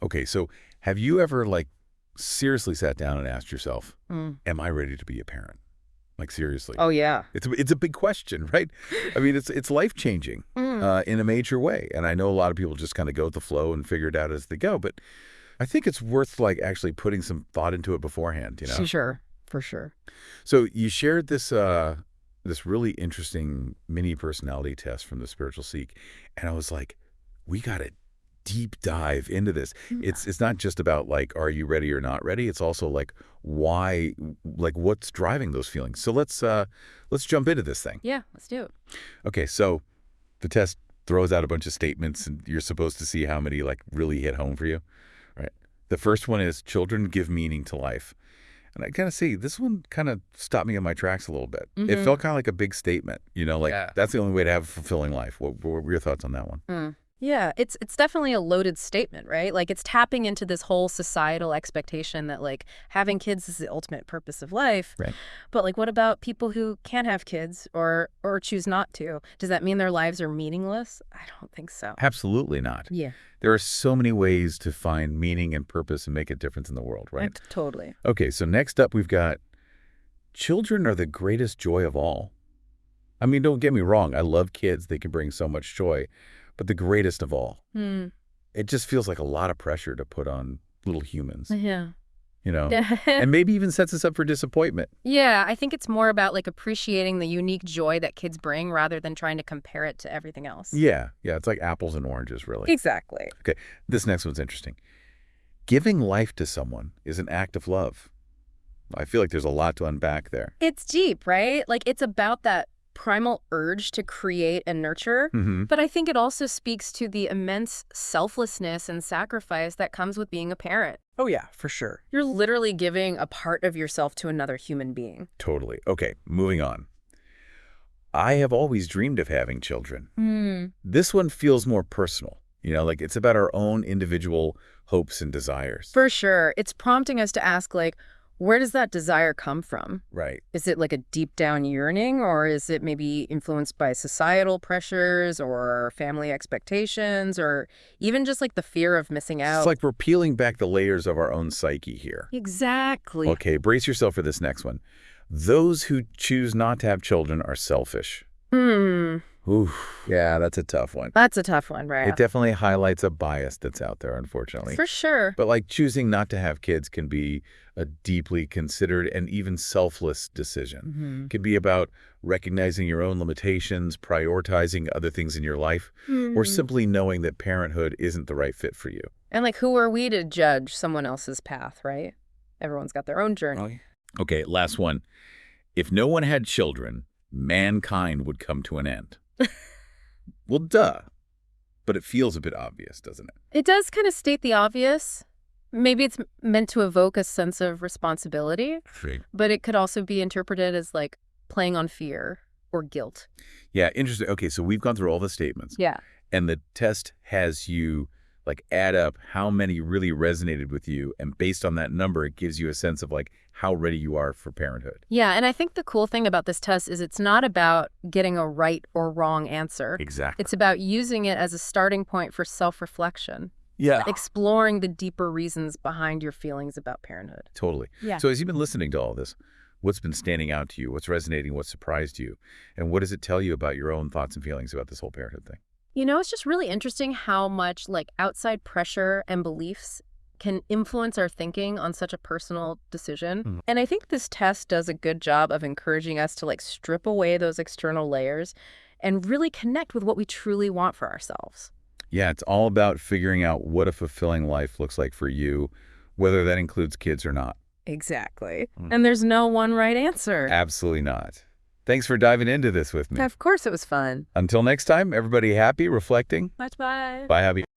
Okay, so have you ever like seriously sat down and asked yourself, Mm. am I ready to be a parent? Like seriously. Oh, yeah. It's a big question, right? I mean, it's life-changing Mm. in a major way. And I know a lot of people just kind of go with the flow and figure it out as they go, but I think it's worth like actually putting some thought into it beforehand, you know? Sure, for sure. So you shared this really interesting mini personality test from the Spiritual Seek, and I was like, we got to deep dive into this. It's not just about like, are you ready or not ready? It's also like why, like what's driving those feelings. So let's jump into this thing. Yeah, let's do it. Okay, so the test throws out a bunch of statements, and you're supposed to see how many like really hit home for you, right? The first one is children give meaning to life. And I kind of see this one kind of stopped me in my tracks a little bit. It felt kind of like a big statement, you know, like that's the only way to have a fulfilling life. What were your thoughts on that one? Yeah, it's definitely a loaded statement, right? Like it's tapping into this whole societal expectation that like having kids is the ultimate purpose of life. Right. But like what about people who can't have kids or choose not to? Does that mean their lives are meaningless? I don't think so. Absolutely not. Yeah. There are so many ways to find meaning and purpose and make a difference in the world, right? Totally. Okay, so next up we've got children are the greatest joy of all. I mean, don't get me wrong. I love kids. They can bring so much joy. But the greatest of all. It just feels like a lot of pressure to put on little humans, Yeah. you know, and maybe even sets us up for disappointment. Yeah, I think it's more about like appreciating the unique joy that kids bring rather than trying to compare it to everything else. Yeah, it's like apples and oranges, really. Exactly. Okay, this next one's interesting. Giving life to someone is an act of love. I feel like there's a lot to unpack there. It's deep, right? Like it's about that primal urge to create and nurture, but I think it also speaks to the immense selflessness and sacrifice that comes with being a parent. Oh, yeah, for sure. You're literally giving a part of yourself to another human being. Totally. Okay, moving on. I have always dreamed of having children. This one feels more personal. You know, like it's about our own individual hopes and desires. For sure. It's prompting us to ask, like, where does that desire come from? Right. Is it like a deep down yearning, or is it maybe influenced by societal pressures or family expectations or even just like the fear of missing out? It's like we're peeling back the layers of our own psyche here. Exactly. Okay, brace yourself for this next one. Those who choose not to have children are selfish. Ooh, yeah, that's a tough one. That's a tough one, right? It definitely highlights a bias that's out there, unfortunately. For sure. But like choosing not to have kids can be a deeply considered and even selfless decision. It can be about recognizing your own limitations, prioritizing other things in your life, or simply knowing that parenthood isn't the right fit for you. And like, who are we to judge someone else's path, right? Everyone's got their own journey. Okay, last one. If no one had children, mankind would come to an end. Well, duh. But it feels a bit obvious, doesn't it? It does kind of state the obvious. Maybe it's meant to evoke a sense of responsibility, but it could also be interpreted as like playing on fear or guilt. Yeah, interesting. Okay, so we've gone through all the statements. Yeah. And the test has you like add up how many really resonated with you. And based on that number, it gives you a sense of like how ready you are for parenthood. Yeah, and I think the cool thing about this test is it's not about getting a right or wrong answer. Exactly. It's about using it as a starting point for self-reflection. Yeah. Exploring the deeper reasons behind your feelings about parenthood. Totally. Yeah. So as you've been listening to all this, what's been standing out to you? What's resonating? What surprised you? And what does it tell you about your own thoughts and feelings about this whole parenthood thing? You know, it's just really interesting how much like outside pressure and beliefs can influence our thinking on such a personal decision. And I think this test does a good job of encouraging us to like strip away those external layers and really connect with what we truly want for ourselves. Yeah, it's all about figuring out what a fulfilling life looks like for you, whether that includes kids or not. Exactly. And there's no one right answer. Absolutely not. Thanks for diving into this with me. Of course it was fun. Until next time, everybody happy, reflecting. Bye. Bye, happy.